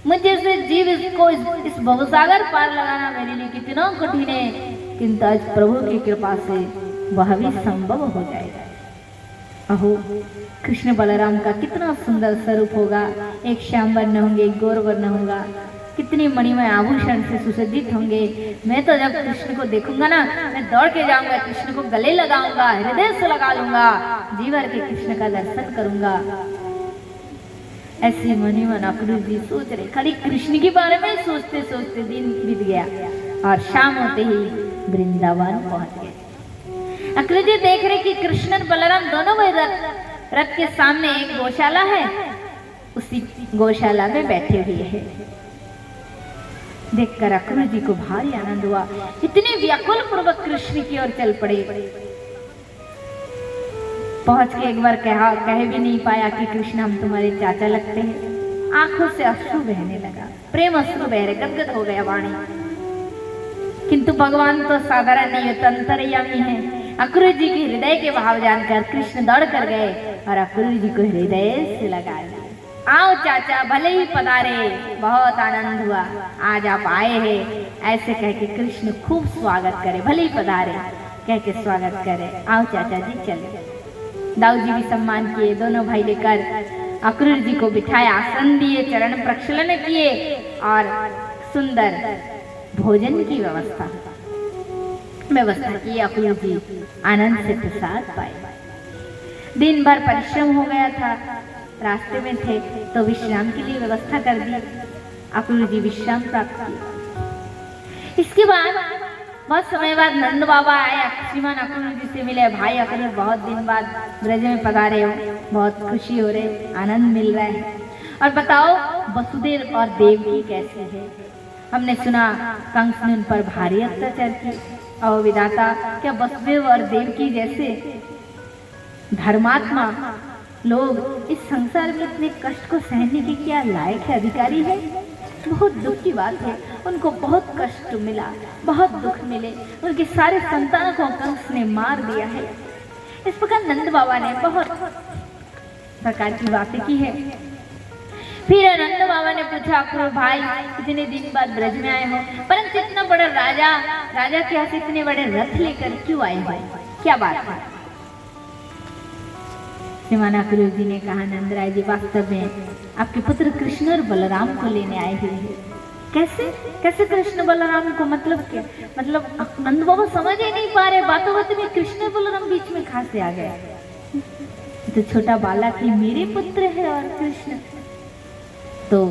मुझे से जीव इसको इस भवसागर पार लगाना मेरे लिए कितना कठिन है, किंतु आज प्रभु की कृपा से वह भी संभव हो जाएगा। अहो कृष्ण बलराम का कितना सुंदर स्वरूप होगा, एक श्याम वर्ण होंगे, एक गौर वर्ण होगा, कितनी मणिमय आभूषण से सुसज्जित होंगे। मैं तो जब कृष्ण को देखूंगा ना, मैं दौड़ के जाऊंगा, कृष्ण को गले लगाऊंगा, हृदय से लगा लूंगा, जीवर के कृष्ण का दर्शन करूंगा। ऐसी मणिमन अक्रूर जी सोच रहे, खाली कृष्ण के बारे में सोचते सोचते दिन बीत गया और शाम होते ही वृंदावन पहुंच गए। अक्रूर जी देख रहे कि कृष्ण और बलराम दोनों भाई रथ के सामने एक गौशाला है, उसी गौशाला में बैठे हुए हैं। देखकर अक्रूर जी को भारी आनंद हुआ, इतने व्याकुल पूर्वक कृष्ण की ओर चल पड़े। पहुंच के एक बार कह भी नहीं पाया कि कृष्ण हम तुम्हारे चाचा लगते हैं। आंखों से अश्रु बहने लगा, प्रेम अश्रु बह रहे, गदगद हो गया वाणी। किंतु भगवान तो साधारण नहीं होता, अंतर्यामी है। अक्रूर जी के हृदय के भाव जानकर कृष्ण दौड़ कर गए और अक्रूर जी को हृदय से लगा लिया। आओ चाचा, भले ही पधारे, बहुत आनंद हुआ आज आप आए हैं। ऐसे कह के कृष्ण खूब स्वागत करे, भले ही पधारे कह के स्वागत करे। आओ चाचा जी चले। दाऊ जी भी सम्मान किए, दोनों भाई लेकर अक्रूर जी को बिठाया, आसन दिए, चरण प्रक्षालन किए और सुंदर भोजन की व्यवस्था की। अक्रूर जी आनंद से प्रसाद पाए। दिन भर परिश्रम हो गया था, रास्ते में थे तो विश्राम के लिए व्यवस्था कर दी। अक्रूर जी विश्राम प्राप्त किया। इसके बाद बहुत समय बाद नंद बाबा आए, श्रीमान अक्रूर जी से मिले। भाई अक्रूर बहुत दिन बाद ब्रज में पधारे हो, बहुत खुशी हो रही, आनंद मिल रहा है। और बताओ वसुदेव और देवकी कैसे है? हमने सुना कंस ने उन पर भारी अत्याचार किया। और विधाता, क्या वसुदेव और देवकी जैसे धर्मात्मा लोग इस संसार में इतने कष्ट को सहने के क्या लायक है, अधिकारी है? बहुत दुख की बात है, उनको बहुत कष्ट मिला, बहुत दुख मिले, उनके सारे संतानों को कंस ने मार दिया है। इस प्रकार नंद बाबा ने बहुत प्रकार की बातें की है। फिर नंद बाबा ने पूछा, अक्रूर भाई इतने दिन बाद ब्रज में आए हो, परंतु इतना बड़ा राजा के यहाँ से इतने बड़े रथ लेकर क्यों आए हो, क्या बात है? श्रीमान अक्रूर जी ने कहा, नंदराय जी वास्तव में आपके पुत्र कृष्ण और बलराम को लेने आए हुए हैं। कैसे कृष्ण बलराम को, मतलब क्या? मतलब नंद बाबा समझ ही नहीं पा रहे, बातों बातों में कृष्ण बलराम बीच में कहां से आ गए? तो छोटा बालक ही मेरे पुत्र है और कृष्ण। तो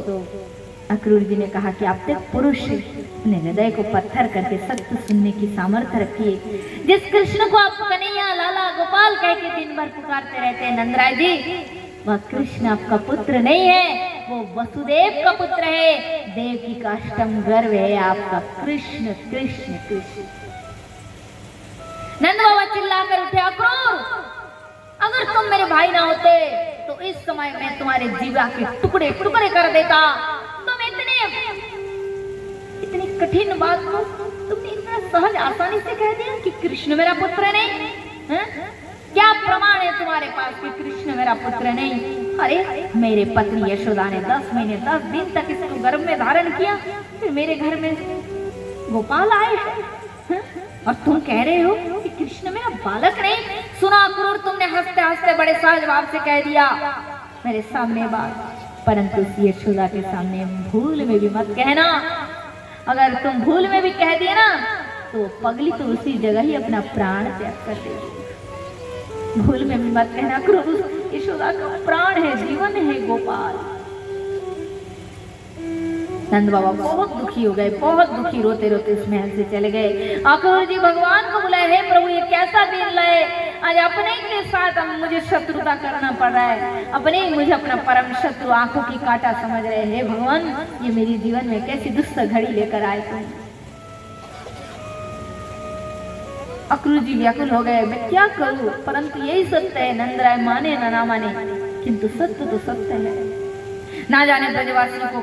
अक्रूर जी ने कहा कि आप एक पुरुष अपने हृदय को पत्थर करके सत्य सुनने की सामर्थ्य रखिए। जिस कृष्ण को आप कन्हैया, लाला, गोपाल कह के दिन भर पुकारते रहते हैं नंदराय जी, वह कृष्ण आपका पुत्र नहीं है, वो वसुदेव का पुत्र है। देवकी का अष्टम गर्भ है आपका कृष्ण कृष्ण कृष्ण। नंद बाबा चिल्लाकर उठे, अक्रूर अगर तुम मेरे भाई ना होते तो इस समय मैं तुम्हारे जीवा के टुकड़े टुकड़े कर देता। तुम इतनी कठिन बात को तुमने इतना सहज आसानी से कह दिया कि कृष्ण मेरा पुत्र नहीं है? क्या प्रमाण है तुम्हारे पास कि कृष्ण मेरा पुत्र नहीं? अरे मेरे पत्नी यशोदा ने 10 महीने 10 दिन तक इसको गर्भ में धारण किया, फिर मेरे घर में गोपाल आए हैं और तुम कह रहे हो कि कृष्ण मेरा बालक नहीं? सुना अक्रूर, तुमने हंसते हंसते बड़े सहज भाव से कह दिया मेरे सामने बात, परंतु यशोदा के सामने भूल में भी मत कहना। अगर तुम भूल में भी कह दिए ना तो पगली तो उसी जगह ही अपना प्राण त्याग कर देगी। भूल में भी मत कहना, अक्रूर यशोदा का प्राण है, जीवन है गोपाल। नंद बाबा बहुत दुखी हो गए, बहुत दुखी, रोते रोते इस महल से चले गए। अक्रूर जी भगवान को बुलाए, हे प्रभु ये कैसा दिन लाए, आज अपने के साथ मुझे शत्रुता करना पड़ रहा है, अपने ही मुझे अपना परम शत्रु आंखों की कांटा समझ रहे हैं। हे भगवान ये मेरे जीवन में कैसी दुस्सह घड़ी लेकर आए तुम। अक्रूर जी व्याकुल हो गए, मैं क्या करूं, परंतु यही सत्य है, नंदराय माने ना माने किंतु सत्य तो सत्य है। ना जाने ब्रजवासियों को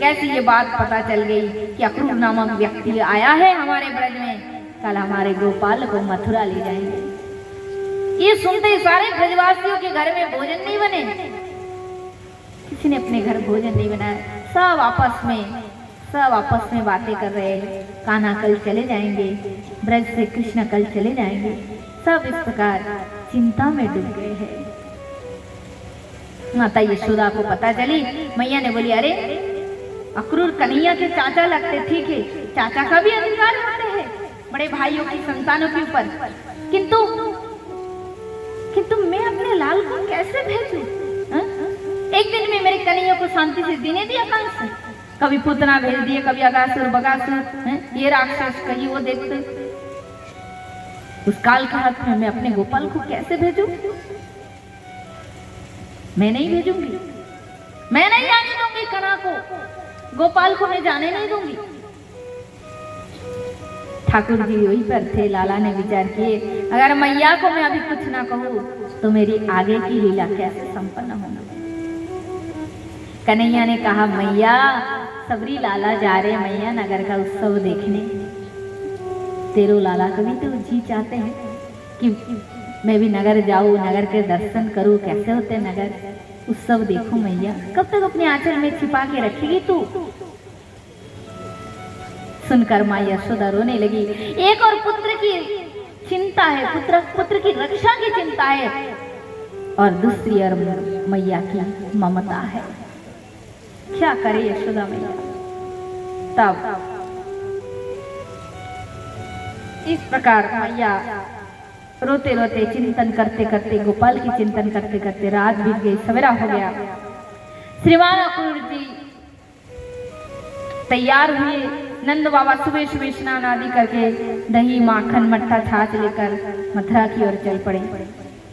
कैसी ये बात पता चल गई कि अक्रूर नामक व्यक्ति आया है हमारे ब्रज में, कल हमारे गोपाल को मथुरा ले जाएंगे। ये सुनते ही सारे ब्रजवासियों के घर में भोजन नहीं बने। किसी ने अपने घर भोजन नहीं बनाया। सब आपस में बातें कर रहे हैं। कान्हा कल चले जाएंगे, ब्रज से कृष्ण कल चले जाएंगे। सब इस प्रकार चिंता में डूब गए हैं। माता यशोदा को पता चली। मैया ने बोली, अरे अक्रूर कन्हैया के चाचा लगते, ठीक है, चाचा का भी अधिकार होते हैं बड़े भाइयों की संतानों के ऊपर, किंतु मैं अपने लाल को कैसे भेजूं? एक दिन में मेरे कन्हैया को शांति से देने दिया कंस, कभी पूतना भेज दिए, कभी अगासुर बगासुर, ये राक्षस, कहीं वो देखते। उस काल के हाथ में मैं अपने गोपाल को कैसे भेजूं? मैं नहीं भेजूंगी, मैं नहीं जाने दूंगी कन्हा को, गोपाल को मैं जाने नहीं दूंगी। ठाकुर जी वही पर थे। लाला ने विचार किए, अगर मैया को मैं अभी कुछ ना कहूँ तो मेरी आगे की लीला कैसे संपन्न होना। कन्हैया ने कहा, मैया सबरी लाला जा रहे मैया नगर का उत्सव देखने। तेरो लाला कभी तो जी चाहते हैं कि मैं भी नगर जाऊं, नगर के दर्शन करूं, कैसे होते नगर, उत्सव देखूं। मैया कब तक अपने आंचल में छिपा के रखेगी तू? सुनकर माँ यशोदा रोने लगी। एक और पुत्र की चिंता है, पुत्र की रक्षा की चिंता है, और दूसरी और मैया की ममता है। क्या करे यशोदा मैया? तब इस प्रकार मैया रोते रोते चिंतन करते करते, गोपाल की चिंतन करते करते रात बीत गई, सवेरा हो गया। श्रीमान अक्रूर जी तैयार हुए। नंद बाबा सुबह सुबह स्नान आदि करके दही माखन मट्ठा छाछ लेकर मथुरा की ओर चल पड़े,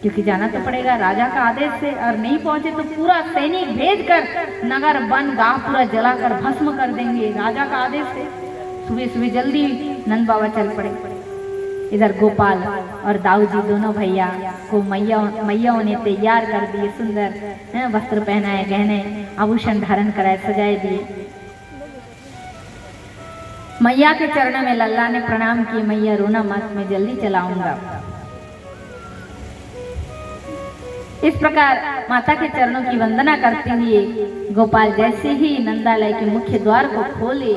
क्योंकि जाना तो पड़ेगा राजा का आदेश से, और नहीं पहुंचे तो पूरा सैनिक भेजकर नगर वन गांव पूरा जलाकर भस्म कर देंगे, राजा का आदेश है। सुबह सुबह जल्दी नंद बाबा चल पड़े। इधर गोपाल और दाऊ जी दोनों भैया को मैया ने तैयार कर दिए, सुंदर वस्त्र पहनाए, गहने आभूषण धारण कराए, सजाए दिए। मैया के चरणों में लल्ला ने प्रणाम किए, मैया रोना मत, मैं जल्दी चलाऊंगा। इस प्रकार माता के चरणों की वंदना करते हुए गोपाल जैसे ही नंदालय के मुख्य द्वार को खोले,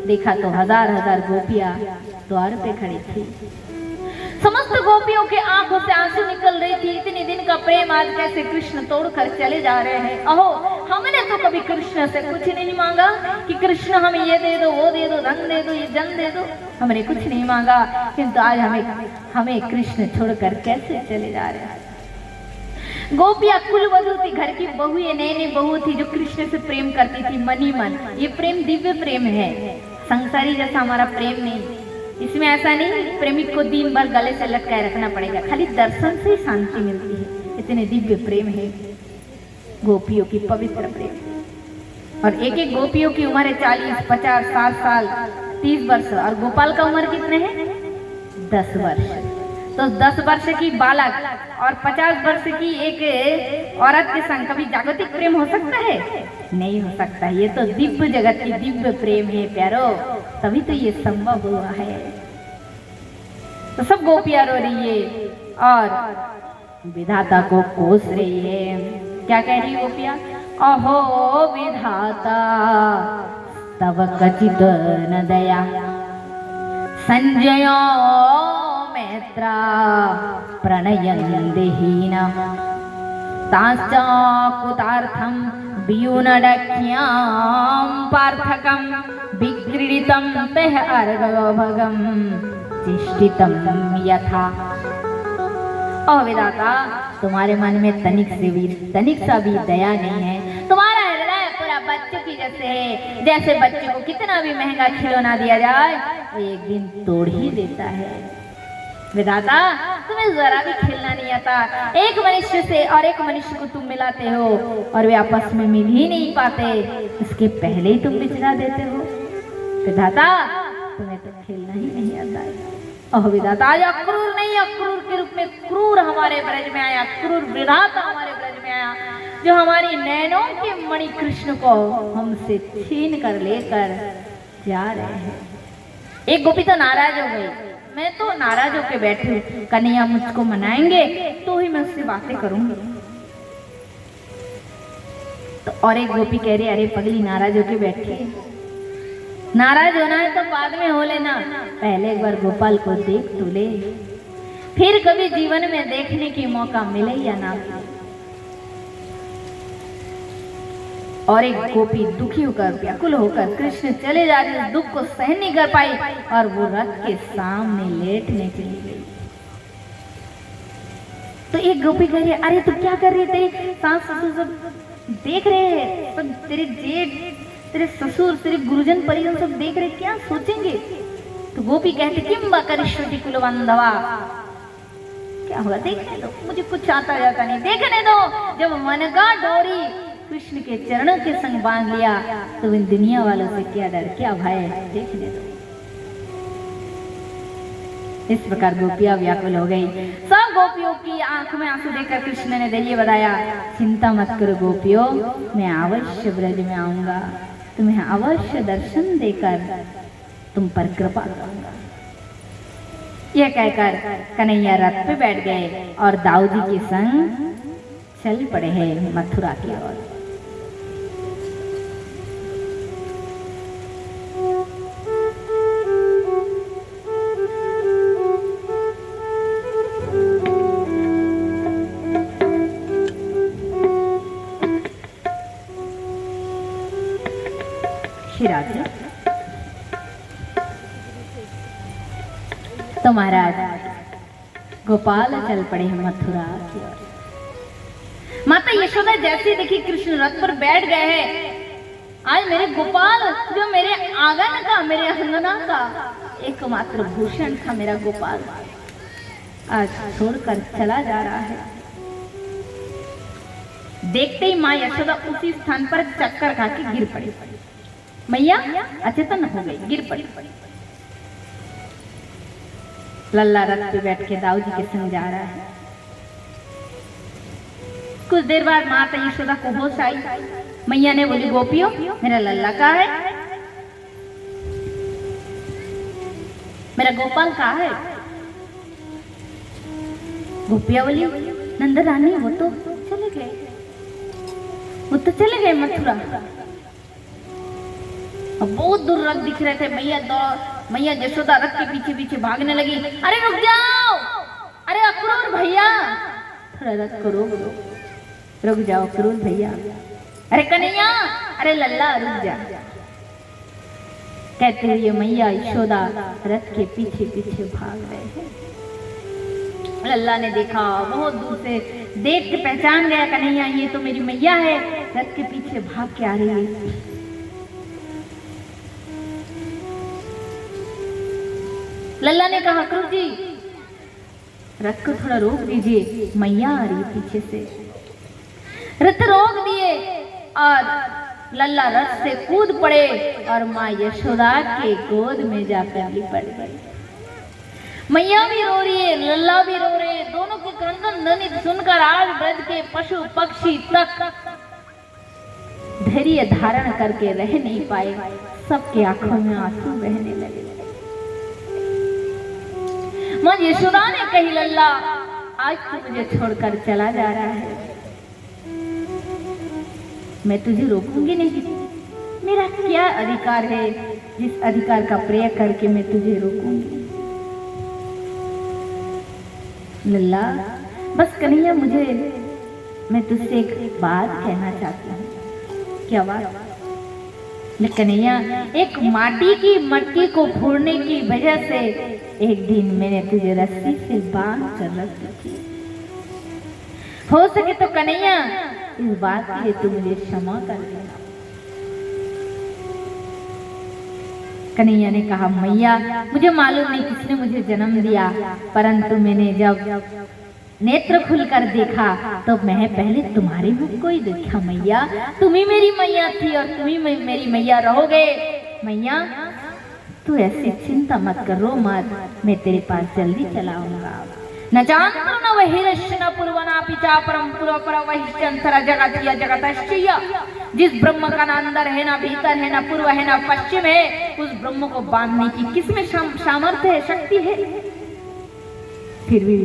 देखा तो हजार हजार गोपियां द्वार पे खड़ी थी। समस्त गोपियों के आंखों से आंसू निकल रही थी। इतने दिन का प्रेम आज कैसे कृष्ण तोड़कर चले जा रहे हैं। अहो, हमने तो कभी कृष्ण से कुछ नहीं मांगा कि कृष्ण हमें ये दे दो, वो दे दो, धन दे दो, ये जन दे दो, हमने कुछ नहीं मांगा, किंतु आज हमें कृष्ण छोड़कर कैसे चले जा रहे हैं। गोपिया कुलवधू थी, घर की बहू, ये नई बहू थी जो कृष्ण से प्रेम करती थी मनी मन। ये प्रेम दिव्य प्रेम है, संसारी जैसा हमारा प्रेम नहीं। इसमें ऐसा नहीं प्रेमिक को दिन भर गले से लटकाए रखना पड़ेगा, खाली दर्शन से ही शांति मिलती है। इतने दिव्य प्रेम है गोपियों की, पवित्र प्रेम। और एक एक गोपियों की उम्र है 40, 50, 60 साल, 30 वर्ष, और गोपाल का उम्र कितने हैं? 10 वर्ष। तो 10 वर्ष की बालक और 50 वर्ष की एक औरत के संग कभी जागतिक प्रेम हो सकता है? नहीं हो सकता। ये तो दिव्य जगत की दिव्य प्रेम है प्यारो, तभी तो ये संभव हुआ है। तो सब गोपियां रो रही है और विधाता को कोस रही है। क्या कह रही गोपियां? अहो विधाता तव कचित न दया, संजयो मैत्रा प्रणयन्देहीना, ताश्च कुतार्थं व्यूनडक्ष्यां पार्थकं विक्रीडितं तह अर्गभगं चिष्टितं यथा। ओ विधाता, तुम्हारे मन में तनिक सा भी दया नहीं है। तुम्हारा हृदय पूरा बच्चों की जैसे है, जैसे बच्चे को कितना भी महंगा खिलौना दिया जाए वो एक दिन तोड़ ही देता है। विधाता, तुम्हें जरा भी खेलना नहीं आता। एक मनुष्य से और एक मनुष्य को तुम मिलाते हो और वे आपस में मिल ही नहीं पाते, इसके पहले ही तुम बिछड़ा देते हो। विधाता, तुम्हें तो खेलना ही नहीं आता है। ओह विधाता, आज अक्रूर नहीं, अक्रूर के रूप में क्रूर हमारे ब्रज में आया, क्रूर विधाता हमारे ब्रज में आया, जो हमारी नैनों के मणि कृष्ण को हमसे छीन कर लेकर जा रहे हैं। एक गोपी तो नाराज हो गई, मैं तो नाराज होकर बैठी हूँ, कन्हैया मुझको मनाएंगे तो ही मैं उससे बातें करूंगी। तो और एक गोपी कह रही, अरे पगली नाराज होके बैठी है, नाराज होना है तो बाद में हो लेना, पहले एक बार गोपाल को देख तो ले, फिर कभी जीवन में देखने की मौका मिले या ना मिले। और एक गोपी दुखी होकर व्याकुल होकर कृष्ण चले जा रहे, दुख को सहन नहीं कर पाई और वो रथ के सामने लेटने चली गई। तो एक गोपी कह रही, अरे तू क्या कर रही, तेरे सास ससुर सब देख रहे हैं, सब तेरे जेठ, तेरे ससुर, तेरे गुरुजन परिजन सब देख रहे, क्या सोचेंगे। तो गोपी कहती, किम वा करिष्यति कुलवंधवा, क्या होगा देखने दो, मुझे कुछ आता जाता नहीं, देखने दो। जब मन का डोरी कृष्ण के चरणों के संग बांध लिया तो इन दुनिया वालों से क्या डर, क्या भय, देखने दो। इस प्रकार गोपियां व्याकुल हो गई। सब गोपियों की आंख में आंसू देखकर कृष्ण ने धैर्य बताया, चिंता मत करो गोपियों, मैं अवश्य ब्रज में आऊंगा, तुम्हें अवश्य दर्शन देकर तुम पर कृपा करूंगा। यह कहकर कन्हैया रथ पे बैठ गए और दाऊ जी के संग चल पड़े हैं मथुरा की ओर। तो महाराज गोपाल चल पड़े हैं मथुरा की ओर। माता यशोदा जैसे देखी कृष्ण रथ पर बैठ गए हैं, आज मेरे गोपाल जो मेरे आंगन का, मेरे अंगना का एकमात्र भूषण था, मेरा गोपाल आज छोड़कर चला जा रहा है। देखते ही माँ यशोदा उसी स्थान पर चक्कर खा के गिर पड़ी, मैया अचेतन हो गई, गिर पड़ी। लल्ला रथ पे बैठ के दाऊ जी के संग जा रहा है। कुछ देर बाद माता यशोदा को होश आई, मैया ने बोली, गोपियों मेरा लल्ला कहाँ है, मेरा गोपाल कहाँ है। गोपिया बोली, नंद रानी वो तो चले गए, वो तो चले गए मथुरा। बहुत दूर रथ दिख रहे थे, मैया यशोदा रथ के पीछे पीछे भागने लगी। अरे रुक जाओ, अरे अक्रूर भैया, थोड़ा रथ को रुक जाओ अक्रूर भैया, अरे कन्हैया, अरे लल्ला रुक जा। कहते हुए मैया यशोदा रथ के पीछे पीछे भाग रहे हैं। लल्ला ने देखा, बहुत दूर से देख के पहचान गया, कन्हैया ये तो मेरी मैया है, रथ के पीछे भाग के आ रही है। लल्ला ने कहा, अक्रूर जी रथ को थोड़ा रोक दीजिए, मैया आ रही पीछे से। रथ रोक दिए और लल्ला रथ से कूद पड़े और माँ यशोदा के गोद में जाकर लिपट गए। मैया भी रो रही है, लल्ला भी रो रहे हैं, दोनों के क्रंदन ध्वनि सुनकर आज ब्रज के पशु पक्षी तक धैर्य धारण करके रह नहीं पाए, सबके आंखों में आंसू बहने लगे। माँ यशोदा ने कही, लल्ला आज तू मुझे छोड़कर चला जा रहा है, मैं तुझे रोकूंगी नहीं, मेरा क्या अधिकार है जिस अधिकार का प्रयोग करके मैं तुझे रोकूंगी। लल्ला बस कन्हैया, मैं तुझसे एक बात कहना चाहती हूँ। क्या बात? कन्हैया, एक माटी की मटकी को फोड़ने की वजह से एक दिन मैंने तुझे रस्सी से बांध कर रख दी थी। हो सके तो कन्हैया इस बात के लिए तू मुझे क्षमा कर देना। कन्हैया ने कहा, मैया मुझे मालूम नहीं किसने मुझे जन्म दिया, परंतु मैंने जब नेत्र खुलकर देखा तो मैं पहले तुम्हारे मुख को ही देखा। मैया तुम ही मेरी मैया थी और तुम ही मेरी मैया रहोगे। मैया तू ऐसी चिंता मत कर, रो मत, मैं तेरे पास जल्दी चला आऊंगा। न जानतो न वहिरश्च न पूर्वना पिचा परम पुरपर वहिश्चंतरा जगतिया जगतश्चय। जिस ब्रह्म का न अंदर है, न भीतर है, न पूर्व है, न पश्चिम है, उस ब्रह्म को बांधने की किसमें सामर्थ्य है, शक्ति है। फिर भी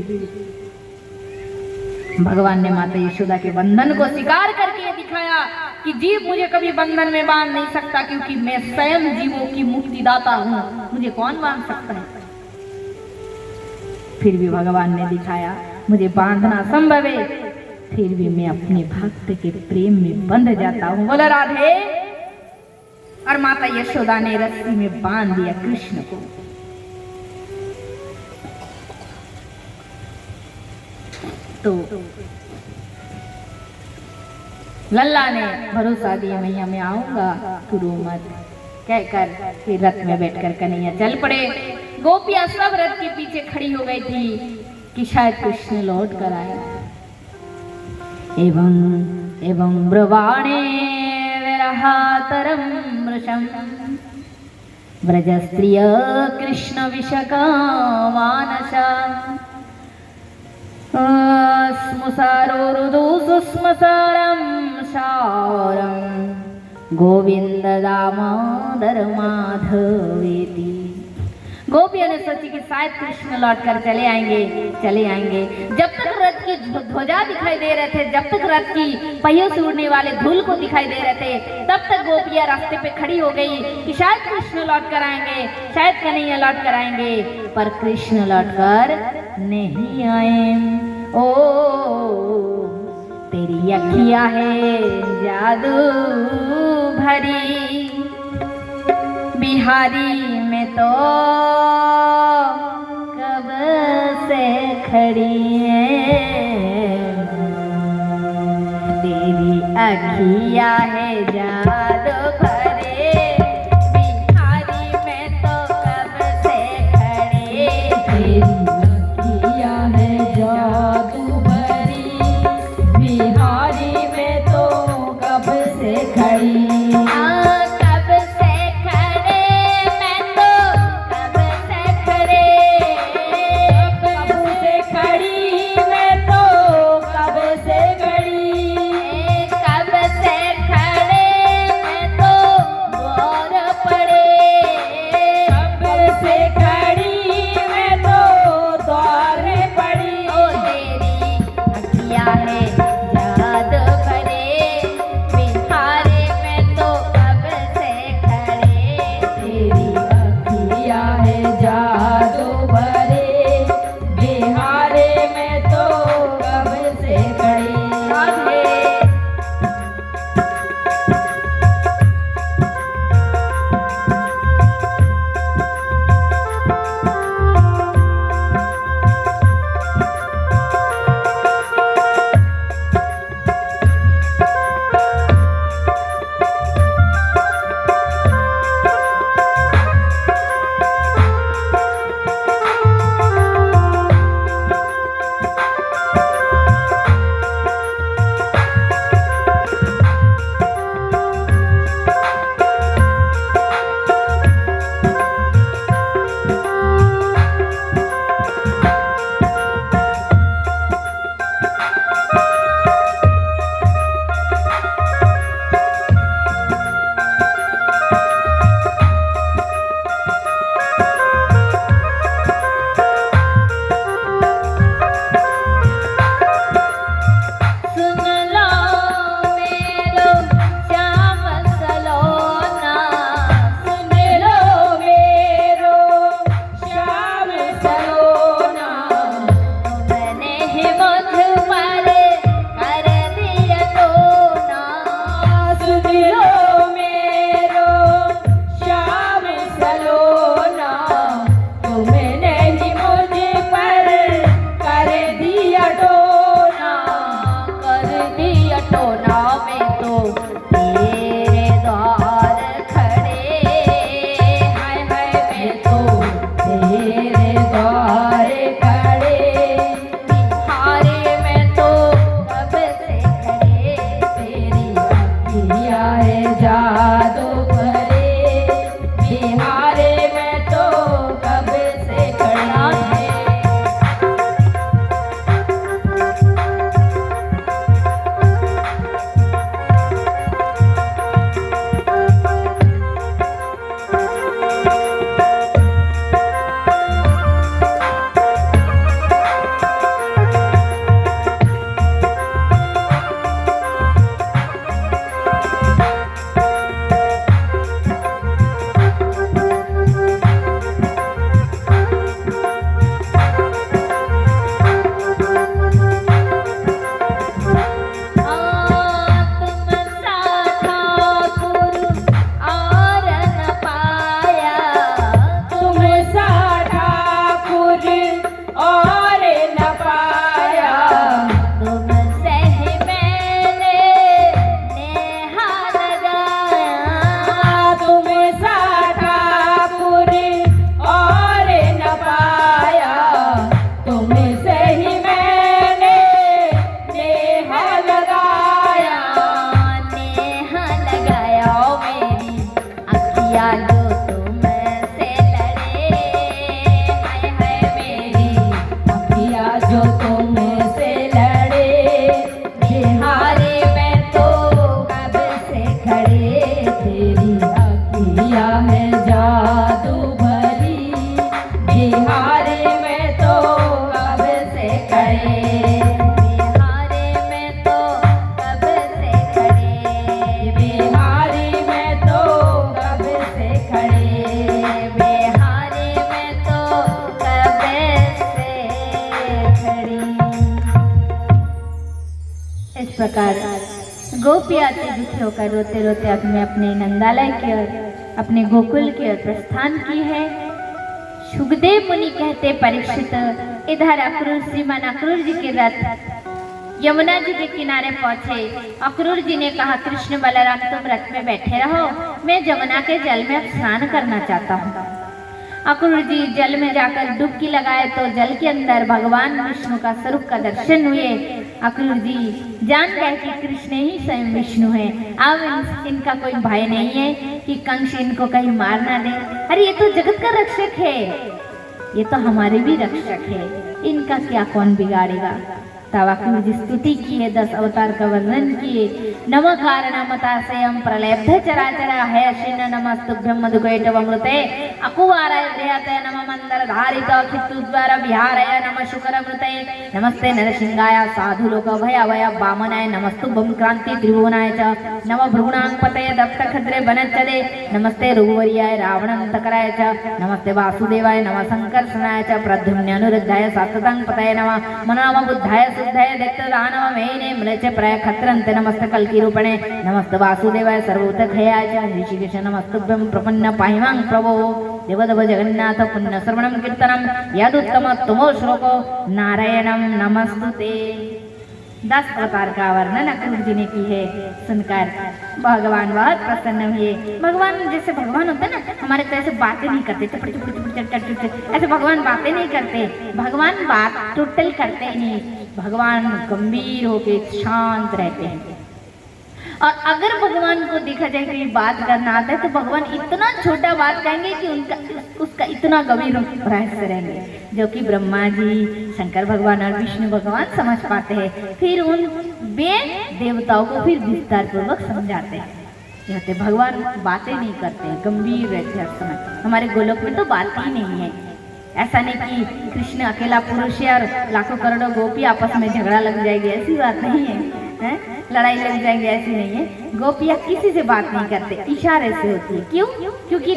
भगवान ने माता यशोदा के बंधन को स्वीकार करके दिखाया कि जीव मुझे कभी बंधन में बांध नहीं सकता, क्योंकि मैं स्वयं जीवों की मुक्तिदाता हूं, मुझे कौन बांध सकता है। फिर भी भगवान ने दिखाया मुझे बांधना संभव है, फिर भी मैं अपने भक्त के प्रेम में बंध जाता हूं। बोला राधे। और माता यशोदा ने रस्सी में बांध दिया कृष्ण को। तो लल्ला ने भरोसा दिया, मैया मैं आऊंगा, तू रो मत, कहकर फिर रथ में बैठकर कन्हैया चल पड़े। गोपियां सब रथ के पीछे खड़ी हो गई थी कि शायद कृष्ण लौट कर आए। एवं एवं ब्रवाणे विरहातरं मृषं व्रजस्त्रिय कृष्ण विशकामानसा स्मुसारो रुदु सुस्मसारं शारं गोविंद दामोदर माधवेति। गोपियों ने सोची कि शायद कृष्ण लौट कर चले आएंगे। जब तक रथ की ध्वजा दिखाई दे रहे थे, जब तक रथ की पहियों से उड़ने वाले धूल को दिखाई दे रहे थे, तब तक गोपियां रास्ते पे खड़ी हो गई कि शायद कृष्ण लौट कर आएंगे, शायद कन्हैया लौट कर आएंगे। पर कृष्ण लौट कर नहीं आए। ओ तेरी अखियां है जादू भरी, बिहारी में तो कब से खड़ी है, तेरी अखियां है जादू भरे, बिहारी में तो कब से खड़ी, तेरी अखियां है जादू भरी, बिहारी में तो कब से खड़ी। माया है जादू भरी, बिहारी में तो कब से खड़े, बिहारी में तो कब से खड़े, बिहारी में तो कब से खड़े, बिहारी में तो कब से खड़े। इस प्रकार गोपियाँ दुखी होकर रोते रोते अपने नंदालय की ओर, अपने गोकुल की ओर प्रस्थान की है। सुखदेव मुनि कहते परीक्षित, इधर अक्रूर श्रीमान अक्रूर जी के रथ यमुना जी के किनारे पहुंचे। अक्रूर जी ने कहा, कृष्ण बलराम तुम रथ में बैठे रहो, मैं यमुना के जल में स्नान करना चाहता हूँ। अक्रूर जी जल में जाकर डुबकी लगाए तो जल के अंदर भगवान विष्णु का स्वरूप का दर्शन हुए। अक्रूर जी जान गए कि कृष्ण ही स्वयं विष्णु है। अब इनका कोई भय नहीं है कि कंस इनको कहीं मार ना दे। अरे ये तो जगत का रक्षक है, ये तो हमारे भी रक्षक है, इनका क्या कौन बिगाड़ेगा। तब अक्रूर जी स्तुति किए, 10 अवतार का वर्णन किए। नम कारणमताशयं प्रलब्ध चराचरा है शिन नमस्तुभ्यं मधुकैटवमृते अकुवाराय बृहते नम मंदरधारित खित्तुद्वार विहाराय नम शुकरमृते नमस्ते नरसिंहाय साधुलोक भयावय वामनाय नमस्तुभ्यं क्रांति त्रिभुवनाय च नम भ्रूणांपतये दत्तखद्रे वनच्चदे नमस्ते रघुवर्याय रावणान्तकराय च नमस्ते वासुदेवाय नम संकर्षणाय च प्रद्युम्नानुरुद्धाय सात्वतांपतये नम मनोरम बुद्धाय शुद्धाय दैत्यदानव मेने मृच प्रय खत्रन्ते नमस्ते कल्किरूपणे नमस्ते वासुदेवाय सर्वोतखयाय च ऋषिकेश नमस्तुभ्यं प्रपन्न पाहिमां प्रभो देवदेव जगन्नाथ पुण्य श्रवणं कीर्तनं यदुत्तम तमो श्लोको नारायणं नमस्तुते। 10 प्रकार का वर्णन अक्रूर जी ने की है। सुनकर भगवान बहुत प्रसन्न हुए। भगवान जैसे भगवान होते ना, हमारे तो ऐसे बातें नहीं करते, ऐसे भगवान बातें नहीं करते। भगवान बात टोटल करते नहीं, भगवान गंभीर होके शांत रहते हैं। और अगर भगवान को देखा जाए कि बात करना आता है तो भगवान इतना छोटा बात कहेंगे कि उसका इतना गंभीर रहस्य रहेंगे, जो कि ब्रह्मा जी, शंकर भगवान और विष्णु भगवान समझ पाते हैं। फिर उन देवताओं को फिर विस्तार पूर्वक समझाते हैं। कहते भगवान बातें नहीं करते, गंभीर रहते हर समय। हमारे गोलोक में तो बात ही नहीं है। ऐसा नहीं कि कृष्ण अकेला पुरुष है और लाखों करोड़ों गोपी आपस में झगड़ा लग जाएगी, ऐसी बात नहीं है, लड़ाई लग जाएगी, ऐसी नहीं है। गोपियाँ किसी से बात नहीं करते, इशारे से होती है। क्यों? क्योंकि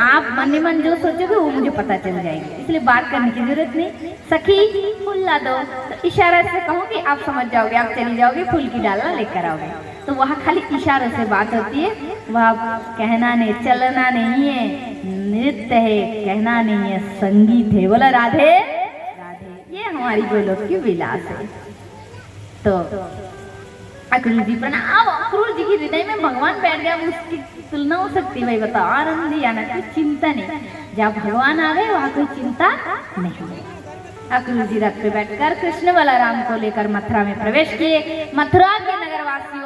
आप मन ही मन जो सोचोगे वो मुझे पता चल जाएगी, इसलिए बात करने की जरूरत नहीं। सखी फूल ला दो तो इशारा से कहूँगी, आप समझ जाओगे, आप चली जाओगे, फूल की डाला लेकर आओगे। तो वहाँ खाली इशारों से बात होती है, वह कहना नहीं, चलना नहीं है, नृत्य है, कहना नहीं है, संगीत है। बोला राधे राधे, ये हमारी गोलोक की विलास है। तो अक्रूर जी प्रणाम। अक्रूर जी के हृदय में भगवान बैठ गया, उसकी तुलना हो सकती है? भाई बताओ, आनंद ही आना, कोई चिंता नहीं। जब भगवान आ गए वहाँ कोई चिंता नहीं। अक्रूर जी रथ पे बैठकर कृष्ण बलराम को लेकर मथुरा में प्रवेश किए। मथुरा के नगरवासी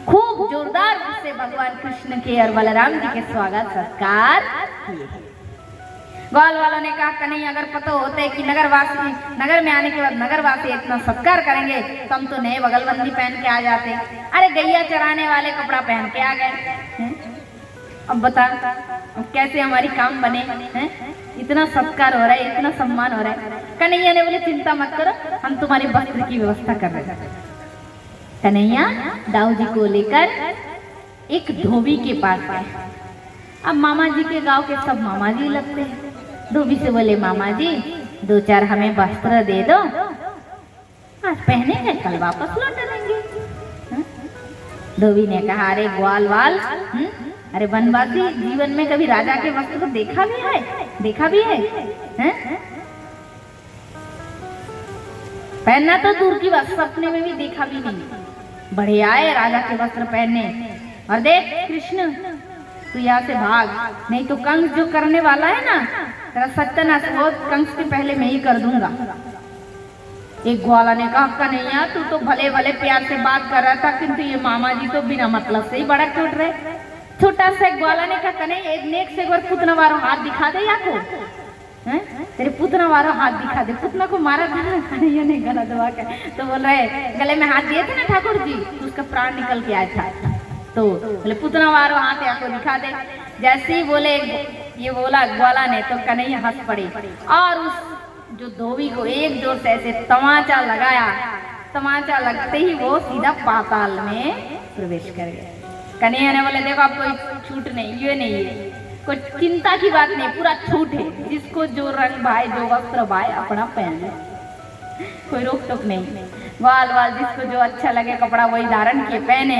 खूब जोरदार से भगवान कृष्ण के और बलराम जी के स्वागत सत्कार किए। ग्वाल वालों ने कहा, कन्हैया अगर पता होते कि नगर में आने के बाद नगरवासी इतना सत्कार करेंगे तो हम तो नए बगलबंदी पहन के आ जाते। अरे गैया चराने वाले कपड़ा पहन के आ गए। अब बता, अब कैसे हमारी काम बने हैं? इतना सत्कार हो रहा है, इतना सम्मान हो रहा है। कन्हैया ने बोले, चिंता मत करो, हम तुम्हारे वस्त्र की व्यवस्था कर रहे हैं। कन्हैया दाऊ जी को लेकर एक धोबी के पास गए। अब मामा जी के गांव के सब मामा जी लगते हैं। धोबी से बोले, मामा जी 2-4 हमें वस्त्र दे दो, आज पहनेंगे, कल वापस लौट देंगे। धोबी ने कहा, अरे ग्वाल वाल, अरे वनवासी, जीवन में कभी राजा के वस्त्र को देखा भी है? देखा भी है? पहनना तो दूर की बात, सपने में भी देखा भी नहीं। बढ़िया है राजा के वस्त्र पहनने। और देख कृष्ण, तू यहाँ से भाग, नहीं तो कंस जो करने वाला है ना, तेरा सत्यानाश हो, कंस के पहले मैं ही कर दूंगा। एक ग्वाला ने कहा, कन्हैया तू तो भले भले प्यार से बात कर रहा था, किंतु ये मामा जी तो बिना मतलब से ही बड़ा चोट रहे। छोटा सा एक ग्वाला ने कहा, कन्हैया नेक से एक बार पुतना वारो हाथ दिखा दे या को, तेरे पुतना वारो हाथ दिखा दे। पुतना को मारा था ना कन्हैया ने गला दबा कर, तो बोल रहे गले में हाथ दिए थे ना ठाकुर जी, तो उसका प्राण निकल के आया था। तो बोले पुतना वारो हाथ या को दिखा दे। जैसे ही बोले ये बोला ग्वाला ने तो कन्हैया हंस पड़े और उस जो धोबी को एक जोर से ऐसे तमाचा लगाया। तमाचा लगते ही वो सीधा पाताल में प्रवेश कर गया। कन्हैया ने बोले देखो अब कोई छूट नहीं, ये नहीं है, कोई चिंता की बात नहीं, पूरा छूट है, जिसको जो रंग भाई जो वस्त्र भाई अपना पहन ले, कोई रोक टोक नहीं। वाल वाल जिसको जो अच्छा लगे कपड़ा वही धारण किए पहने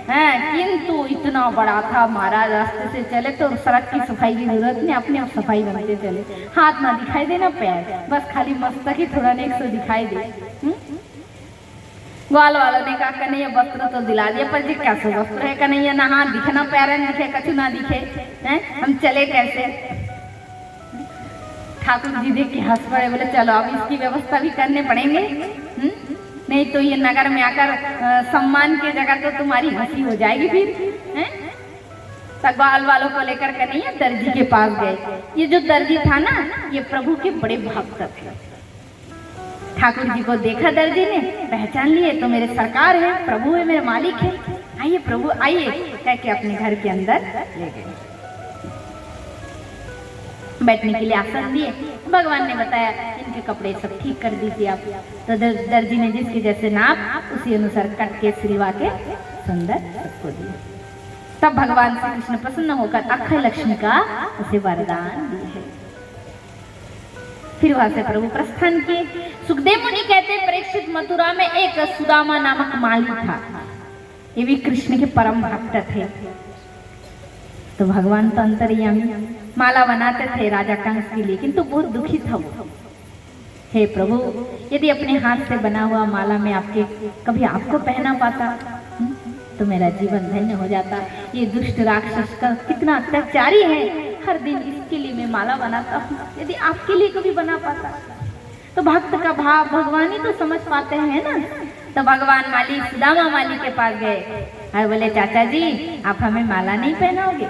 हैं। किंतु इतना बड़ा था महाराज, रास्ते से चले तो सड़क की सफाई की जरूरत नहीं, अपने आप सफाई बनते चले। हाथ ना दिखाई दे ना पैर, बस खाली मस्तक ही थोड़ा नेक सो दिखाई दे। ग्वाल वालों ने कहा कन्हैया वस्त्र तो दिला दिया पर जी कैसे वस्त्र है कन्हैया, ना हाथ दिखे ना पैर दिखे, कछु ना दिखे, हैं हम चले कैसे। ठाकुर जी देख के हंस पड़े, बोले चलो अब इसकी व्यवस्था भी करने पड़ेंगे, नहीं तो ये नगर में आकर सम्मान की जगह तो तुम्हारी हंसी हो जाएगी फिर, हैं। ग्वाल वालों को लेकर कन्हैया दर्जी के पास गए। ये जो दर्जी था ना ये प्रभु के बड़े भक्त थे। ठाकुर जी को देखा दर्जी ने, पहचान लिए तो मेरे सरकार है, प्रभु है, मेरे मालिक है, आइए प्रभु आइए, कह के अपने घर के अंदर ले गए। बैठने के लिए आसन दिए। भगवान ने बताया इनके कपड़े सब ठीक कर दीजिए आप। तो दर्जी ने जिसके जैसे नाप उसी अनुसार कट के सिलवा के सुंदर सबको दिए। तब भगवान श्री कृष्ण प्रसन्न होकर अक्षय लक्ष्मी का उसे वरदान दिए। फिर वहां से प्रभु प्रस्थान किए। सुखदेव मुनि कहते परीक्षित मथुरा में एक सुदामा नामक माली था, ये भी कृष्ण के परम भक्त थे। तो भगवान तो अंतर्यामी, माला बनाते थे राजा कंस के लिए, किंतु बहुत दुखी था वो। हे प्रभु यदि अपने हाथ से बना हुआ माला में आपके कभी आपको पहना पाता तो मेरा जीवन धन्य हो जाता। ये दुष्ट राक्षस का कितना अत्याचारी है, हर दिन इसके लिए मैं माला बनाता हूँ, यदि आपके लिए कभी बना पाता। तो भक्त का भाव भगवान ही तो समझ पाते हैं ना। तो भगवान माली सुदामा माली के पास गए और बोले चाचा जी आप हमें माला नहीं पहनाओगे।